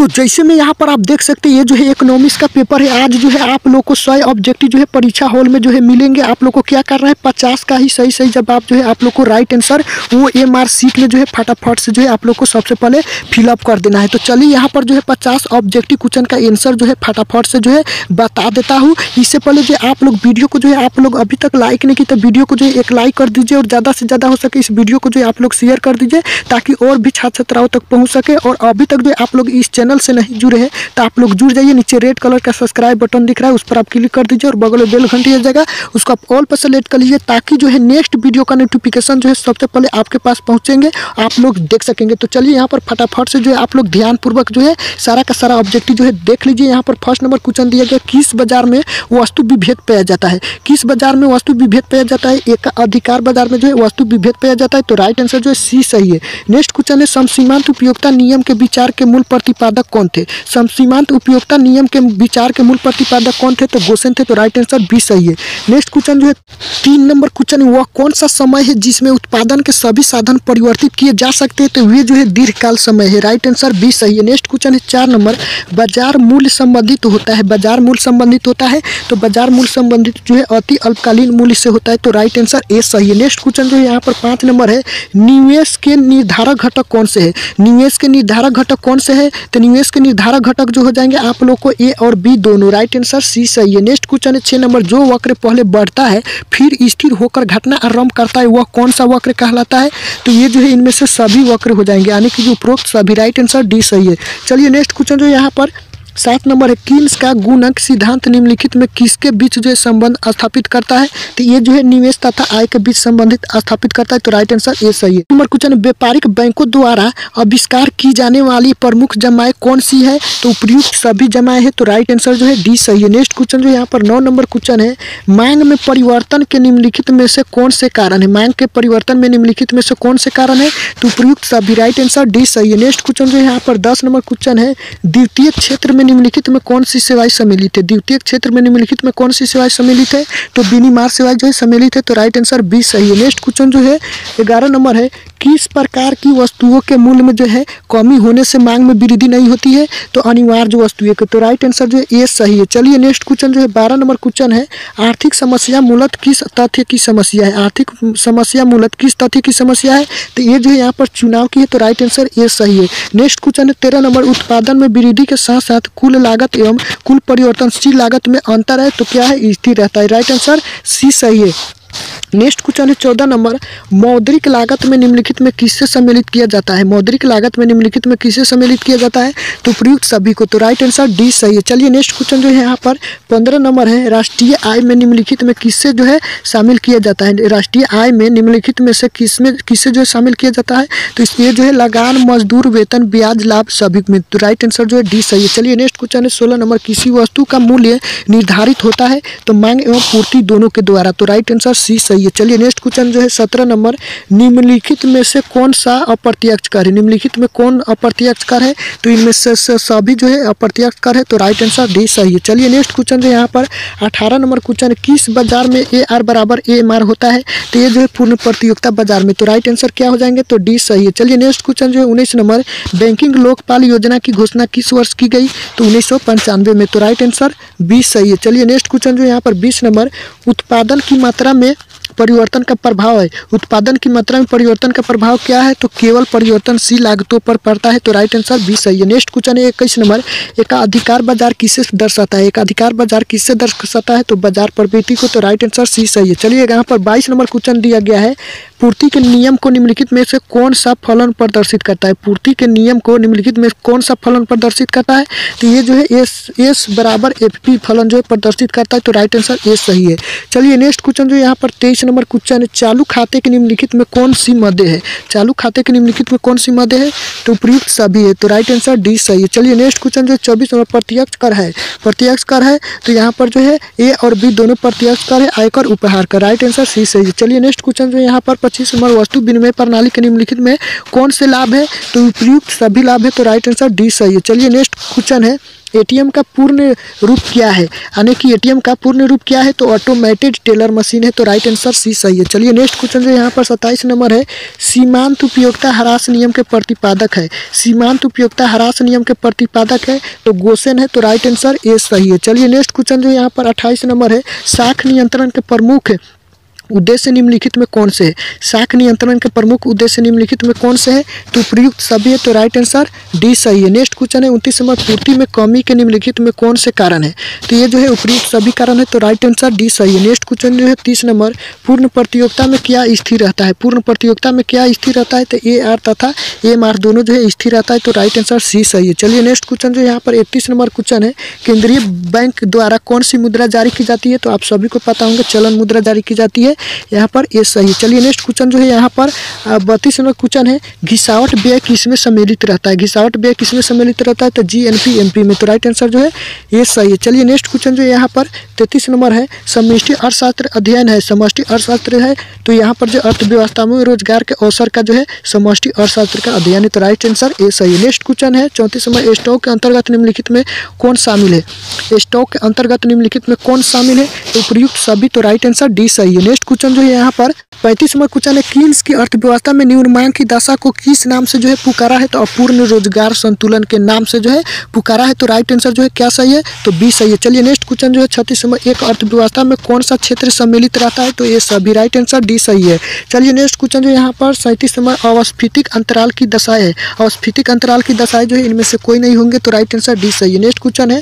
तो जैसे में यहाँ पर आप देख सकते हैं, ये जो है इकोनॉमिक्स का पेपर है। आज जो है आप लोग को 100 ऑब्जेक्टिव जो है परीक्षा हॉल में जो है मिलेंगे। आप लोग को क्या करना है, 50 का ही सही जवाब जो है आप लोग को राइट आंसर वो MR शीट में जो है फटाफट से जो है आप लोग को सबसे पहले फिलअप कर देना है। तो चलिए यहाँ पर जो है 50 ऑब्जेक्टिव क्वेश्चन का आंसर जो है फटाफट से जो है बता देता हूँ। इससे पहले जो आप लोग वीडियो को जो है आप लोग अभी तक लाइक नहीं की तो वीडियो को जो है एक लाइक कर दीजिए और ज़्यादा से ज़्यादा हो सके इस वीडियो को जो है आप लोग शेयर कर दीजिए ताकि और भी छात्र छात्राओं तक पहुँच सके। और अभी तक जो आप लोग इस चैनल से नहीं जुड़े हैं तो आप लोग जुड़ जाइए। नीचे रेड कलर का सब्सक्राइब बटन दिख रहा है, उस पर आप क्लिक कर दीजिए और बगल में बेल घंटी आ जाएगा, उसको आप ऑल पर सेलेक्ट कर लीजिए ताकि जो है नेक्स्ट वीडियो का नोटिफिकेशन जो है सबसे पहले आपके पास पहुंचेंगे, आप लोग देख सकेंगे। तो चलिए यहाँ पर फटाफट से जो है आप लोग ध्यानपूर्वक जो है सारा का सारा ऑब्जेक्टिव जो है देख लीजिए। यहाँ पर फर्स्ट नंबर क्वेश्चन दिया गया, किस बाजार में वस्तु विभेद पाया जाता है। किस बाजार में वस्तु विभेद पाया जाता है, एक अधिकार बाजार में जो है वस्तु विभेद पाया जाता है। तो राइट आंसर जो है सी सही है। नेक्स्ट क्वेश्चन है, समसीमांत उपयोगिता नियम के विचार के मूल प्रतिपादक कौन थे। समसीमांत उपयोगिता नियम के विचार के मूल प्रतिपादक कौन थे, तो गोसेन थे। तो राइट आंसर बी सही है। नेक्स्ट क्वेश्चन जो है 3 नंबर क्वेश्चन, वह कौन सा समय है जिसमें उत्पादन के सभी साधन परिवर्तित किए जा सकते हैं। तो वे जो है दीर्घकाल समय है। राइट आंसर बी सही है। नेक्स्ट क्वेश्चन है 4 नंबर, बाजार मूल्य संबंधित होता है। बाजार मूल्य संबंधित होता है तो बाजार मूल्य संबंधित जो है अति अल्पकालीन मूल्य से होता है। तो राइट आंसर ए सही है। नेक्स्ट क्वेश्चन जो है यहाँ पर 5 नंबर है, निवेश के निर्धारक घटक कौन से है। निवेश के निर्धारक घटक कौन से है, तो निवेश के निर्धारक घटक जो हो जाएंगे आप लोग को ए और बी दोनों। राइट आंसर सी सही है। नेक्स्ट क्वेश्चन है 6 नंबर, जो वक्र पहले बढ़ता है फिर स्थिर होकर घटना आरंभ करता है वह कौन सा वक्र कहलाता है। तो ये जो है इनमें से सभी वक्र हो जाएंगे, यानी कि जो उपरोक्त सभी। राइट आंसर डी सही है। चलिए नेक्स्ट क्वेश्चन जो यहाँ पर 7 नंबर है, कीन्स का गुणक सिद्धांत निम्नलिखित में किसके बीच जो है संबंध स्थापित करता है। तो ये जो है निवेश तथा आय के बीच संबंधित स्थापित करता है। तो राइट आंसर ए सही है। नंबर क्वेश्चन, व्यापारिक बैंकों द्वारा आविष्कार की जाने वाली प्रमुख जमाएं कौन सी है। तो उपयुक्त सभी जमाएं है। तो राइट आंसर जो है डी सही है। नेक्स्ट क्वेश्चन जो यहाँ पर 9 नंबर क्वेश्चन है, मांग में परिवर्तन के निम्नलिखित में से कौन से कारण है। मांग के परिवर्तन में निम्नलिखित में से कौन से कारण है, तो उपयुक्त सभी। राइट आंसर डी सही है। नेक्स्ट क्वेश्चन जो यहाँ पर 10 नंबर क्वेश्चन है, द्वितीय क्षेत्र में निम्नलिखित में कौन सी सेवाएं सम्मिलित है। द्वितीय क्षेत्र में निम्नलिखित में कौन सी सेवाएं सम्मिलित है, तो विनिर्माण सेवाएं जो है सम्मिलित है। तो राइट आंसर बी सही है। नेक्स्ट क्वेश्चन जो है 11 नंबर है, किस प्रकार की वस्तुओं के मूल्य में जो है कमी होने से मांग में वृद्धि नहीं होती है। तो अनिवार्य वस्तुएं को। तो राइट आंसर जो है ए सही है। चलिए नेक्स्ट क्वेश्चन जो है 12 नंबर क्वेश्चन है, आर्थिक समस्या मूलतः किस तथ्य की समस्या है। आर्थिक समस्या मूलतः किस तथ्य की समस्या है, तो ये जो है यहाँ पर चुनाव की है। तो राइट आंसर ए सही है। नेक्स्ट क्वेश्चन है 13 नंबर, उत्पादन में वृद्धि के साथ साथ कुल लागत एवं कुल परिवर्तनशील लागत में अंतर है तो क्या है, स्थिर रहता है। राइट आंसर सी सही है। नेक्स्ट क्वेश्चन है 14 नंबर, मौद्रिक लागत में निम्नलिखित में किससे सम्मिलित किया जाता है। मौद्रिक लागत में निम्नलिखित में किससे सम्मिलित किया जाता है, तो उपयुक्त सभी को। तो राइट आंसर डी सही है। चलिए नेक्स्ट क्वेश्चन जो है यहाँ पर 15 नंबर है, राष्ट्रीय आय में निम्नलिखित में किससे जो है शामिल किया जाता है। राष्ट्रीय आय में निम्नलिखित में से किससे जो है शामिल किया जाता है, तो इसमें जो है लगान, मजदूर, वेतन, ब्याज, लाभ सभी में। तो राइट आंसर जो है डी सही है। चलिए नेक्स्ट क्वेश्चन है 16 नंबर, किसी वस्तु का मूल्य निर्धारित होता है तो मांग एवं पूर्ति दोनों के द्वारा। तो राइट आंसर सी सही है। चलिए नेक्स्ट क्वेश्चन जो है 17 नंबर, निम्नलिखित में से कौन सा अप्रत्यक्ष कर है। निम्नलिखित में कौन अप्रत्यक्ष कर है, तो इनमें से सभी जो है अप्रत्यक्ष कर है। तो राइट आंसर डी सही है। चलिए नेक्स्ट क्वेश्चन जो यहाँ पर 18 नंबर क्वेश्चन है, किस बाजार में AR बराबर AMR होता है। तो ये जो है पूर्ण प्रतियोगिता बाजार में। तो राइट आंसर क्या हो जाएंगे, तो डी सही है। चलिए नेक्स्ट क्वेश्चन जो है 19 नंबर, बैंकिंग लोकपाल योजना की घोषणा किस वर्ष की गई, तो 1995 में। तो राइट आंसर बी सही है। चलिए नेक्स्ट क्वेश्चन जो यहाँ पर 20 नंबर, उत्पादन की मात्रा में परिवर्तन का प्रभाव है। उत्पादन की मात्रा में परिवर्तन का प्रभाव क्या है, तो केवल परिवर्तनशील लागतों पर पड़ता है। तो राइट आंसर बी सही है। नेक्स्ट क्वेश्चन है 21 नंबर, एकाधिकार बाजार किससे दर्शाता है। एकाधिकार बाजार किससे दर्शाता है, तो बाजार प्रवृत्ति को। तो राइट आंसर सी सही है। चलिए यहाँ पर 22 नंबर क्वेश्चन दिया गया है, पूर्ति के नियम को निम्नलिखित में से कौन सा फलन प्रदर्शित करता है। पूर्ति के नियम को निम्नलिखित में कौन सा फलन प्रदर्शित करता है, तो ये जो है एस बराबर FP फलन जो है प्रदर्शित करता है। तो राइट आंसर ए सही है। चलिए नेक्स्ट क्वेश्चन जो यहाँ पर 23 नंबर क्वेश्चन है, चालू खाते के निम्नलिखित में कौन सी मदें है। चालू खाते के निम्नलिखित में कौन सी मदें है, तो उपयुक्त सभी है। तो राइट आंसर डी सही है। चलिए नेक्स्ट क्वेश्चन जो 24 नंबर, प्रत्यक्ष कर है। प्रत्यक्ष कर है तो यहाँ पर जो है ए और बी दोनों प्रत्यक्ष कर है, आयकर उपहार कर। राइट आंसर सी सही है। चलिए नेक्स्ट क्वेश्चन जो यहाँ पर 25 नंबर, वस्तु विनिमय प्रणाली के निम्नलिखित में कौन से लाभ है, तो उपयुक्त सभी लाभ है। तो राइट आंसर डी सही है। चलिए नेक्स्ट क्वेश्चन है एटीएम का पूर्ण रूप क्या है, यानी कि एटीएम का पूर्ण रूप क्या है, तो ऑटोमेटेड टेलर मशीन है। तो राइट आंसर सी सही है। चलिए नेक्स्ट क्वेश्चन जो यहाँ पर 27 नंबर है, सीमांत उपयोगिता ह्रास नियम के प्रतिपादक है। सीमांत उपयोगिता ह्रास नियम के प्रतिपादक है तो गोसेन है। तो राइट आंसर ए सही है। चलिए नेक्स्ट क्वेश्चन जो यहाँ पर 28 नंबर है, शाख नियंत्रण के प्रमुख उद्देश्य निम्नलिखित में कौन से है। शाख नियंत्रण के प्रमुख उद्देश्य निम्नलिखित में कौन से है, तो उपयुक्त सभी है। तो राइट आंसर डी सही है। नेक्स्ट क्वेश्चन है 29 नंबर, पूर्ति में कमी के निम्नलिखित में कौन से कारण है, तो ये जो है उपयुक्त सभी कारण है। तो राइट आंसर डी सही है। नेक्स्ट क्वेश्चन जो है 30 नंबर, पूर्ण प्रतियोगिता में क्या स्थिर रहता है। पूर्ण प्रतियोगिता में क्या स्थिर रहता है, तो ए आर तथा एम आर दोनों जो है स्थिर रहता है। तो राइट आंसर सी सही है। चलिए नेक्स्ट क्वेश्चन जो यहाँ पर 31 नंबर क्वेश्चन है, केंद्रीय बैंक द्वारा कौन सी मुद्रा जारी की जाती है, तो आप सभी को पता होंगे चलन मुद्रा जारी की जाती है। यहाँ पर ये सही है। चलिए नेक्स्ट क्वेश्चन जो है यहाँ पर 32 नंबर क्वेश्चन है, घिसावट व्यय किसमें सम्मिलित रहता है। घिसावट व्यय किसमें सम्मिलित रहता है, तो जीएनपी एमपी में। तो राइट आंसर जो है ये सही है। चलिए नेक्स्ट क्वेश्चन जो यहाँ पर 33 नंबर है, समष्टि अर्थशास्त्र अध्ययन है। समष्टि अर्थशास्त्र है तो यहाँ पर जो अर्थव्यवस्था में रोजगार के अवसर का जो है समष्टि अर्थशास्त्र का अध्ययन है। तो राइट आंसर ए सही है। नेक्स्ट क्वेश्चन है 34 नंबर, स्टॉक के अंतर्गत निम्नलिखित में कौन शामिल है। स्टॉक के अंतर्गत निम्नलिखित में कौन शामिल है, तो उपयुक्त सभी। तो राइट आंसर डी सही है। नेक्स्ट क्वेश्चन जो है यहाँ पर 35 नंबर क्वेश्चन है, कीन्स की अर्थव्यवस्था में निम्न मांग की दशा को किस नाम से जो है पुकारा है, तो अपूर्ण रोजगार संतुलन के नाम से जो है पुकारा है। तो राइट आंसर जो है क्या सही है, तो बी सही है। चलिए नेक्स्ट क्वेश्चन जो है 36 नंबर, एक अर्थव्यवस्था में कौन सा क्षेत्र सम्मिलित रहता है, तो ये सभी। राइट आंसर डी सही है। चलिए नेक्स्ट क्वेश्चन जो यहाँ पर 37 नंबर, अवस्थितिक अंतराल की दशाएं है। अवस्थितिक अंतराल की दशाएं जो है इनमें से कोई नहीं होंगे। तो राइट आंसर डी सही है। नेक्स्ट क्वेश्चन है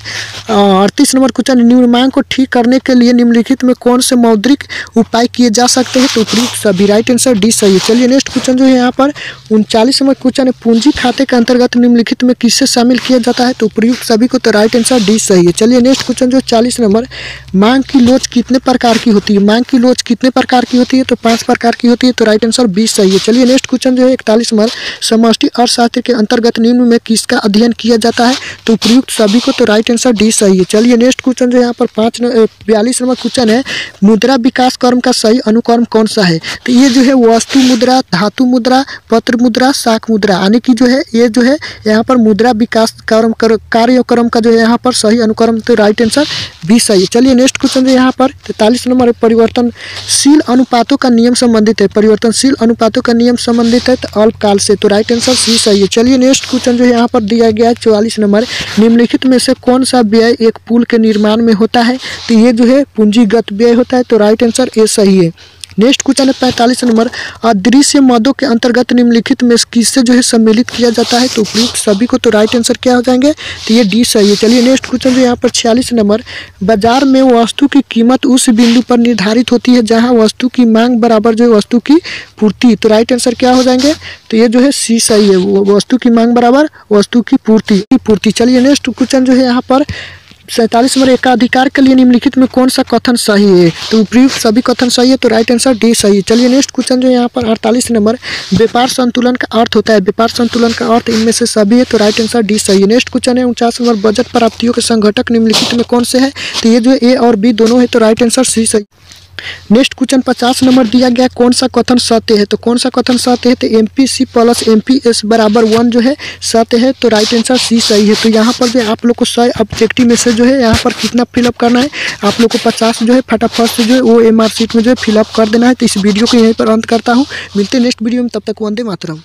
38 नंबर क्वेश्चन, निम्न मांग को ठीक करने के लिए निम्नलिखित में कौन से मौद्रिक उपाय किए जा सकते हैं, तो उपयुक्त सभी। राइट आंसर डी सही है। चलिए नेक्स्ट क्वेश्चन जो है यहाँ पर 39 नंबर क्वेश्चन है, पूंजी खाते के अंतर्गत निम्नलिखित में किससे शामिल किया जाता है, तो उपयुक्त सभी को। तो राइट आंसर डी सही है। चलिए नेक्स्ट क्वेश्चन जो 40 नंबर, मांग की लोच कितने प्रकार की होती है। मांग की लोच कितने प्रकार की होती है, तो 5 प्रकार की होती है। तो राइट आंसर बी सही है। चलिए नेक्स्ट क्वेश्चन जो है 41 नंबर, समष्टि अर्थशास्त्र के अंतर्गत निम्न में किसका अध्ययन किया जाता है, तो उपयुक्त सभी को। तो राइट आंसर डी सही है। चलिए नेक्स्ट क्वेश्चन जो यहाँ पर 42 नंबर क्वेश्चन है, मुद्रा विकास क्रम का सही अनुक्रम कौन सा है, तो ये जो है वस्तु मुद्रा, धातु मुद्रा, पत्र मुद्रा, शाख मुद्रा, यानी कि जो है ये जो है यहाँ पर मुद्रा विकास कार्यक्रम का जो है यहाँ पर सही अनुक्रम। तो राइट आंसर बी सही है। चलिए नेक्स्ट क्वेश्चन जो यहाँ पर 43 नंबर, परिवर्तनशील अनुपातों का नियम संबंधित है। परिवर्तनशील अनुपातों का नियम संबंधित है तो अल्पकाल से। तो राइट आंसर सी सही है। चलिए नेक्स्ट क्वेश्चन जो यहाँ पर दिया गया है 44 नंबर, निम्नलिखित में से कौन सा व्यय एक पुल के निर्माण में होता है, तो ये जो है पूंजीगत व्यय होता है। तो राइट आंसर ए सही है। नेक्स्ट क्वेश्चन है 45 नंबर, अदृश्य मदों के अंतर्गत निम्नलिखित में किससे जो है सम्मिलित किया जाता है, तो उपयुक्त सभी को। तो राइट आंसर क्या हो जाएंगे, तो ये डी सही है। चलिए नेक्स्ट क्वेश्चन जो यहाँ पर 46 नंबर, बाजार में वस्तु की कीमत उस बिंदु पर निर्धारित होती है जहाँ वस्तु की मांग बराबर जो है वस्तु की पूर्ति। तो राइट आंसर क्या हो जाएंगे, तो ये जो है सी सही है, वस्तु की मांग बराबर वस्तु की पूर्ति। चलिए नेक्स्ट क्वेश्चन जो है यहाँ पर 47 नंबर, एकाधिकार के लिए निम्नलिखित में कौन सा कथन सही है, तो उपयुक्त सभी कथन सही है। तो राइट आंसर डी सही है। चलिए नेक्स्ट क्वेश्चन जो यहाँ पर 48 नंबर, व्यापार संतुलन का अर्थ होता है। व्यापार संतुलन का अर्थ इनमें से सभी है। तो राइट आंसर डी सही है। नेक्स्ट क्वेश्चन है 49 नंबर, बजट प्राप्तियों के संघटक निम्नलिखित में कौन से है, तो ये जो है ए और बी दोनों है। तो राइट आंसर सी सही। नेक्स्ट क्वेश्चन 50 नंबर दिया गया, कौन सा कथन सत्य है, तो कौन सा कथन सत्य है, तो MPC प्लस MPS बराबर 1 जो है सत्य है। तो राइट आंसर सी सही है। तो यहाँ पर भी आप लोग को 100 ऑब्जेक्टिव में से जो है यहाँ पर कितना फिलअप करना है, आप लोग को 50 जो है फटाफट से जो है वो MR शीट में जो है फिलअप कर देना है। तो इस वीडियो को यहीं पर अंत करता हूँ। मिलते हैं नेक्स्ट वीडियो में, तब तक वंदे मातरम।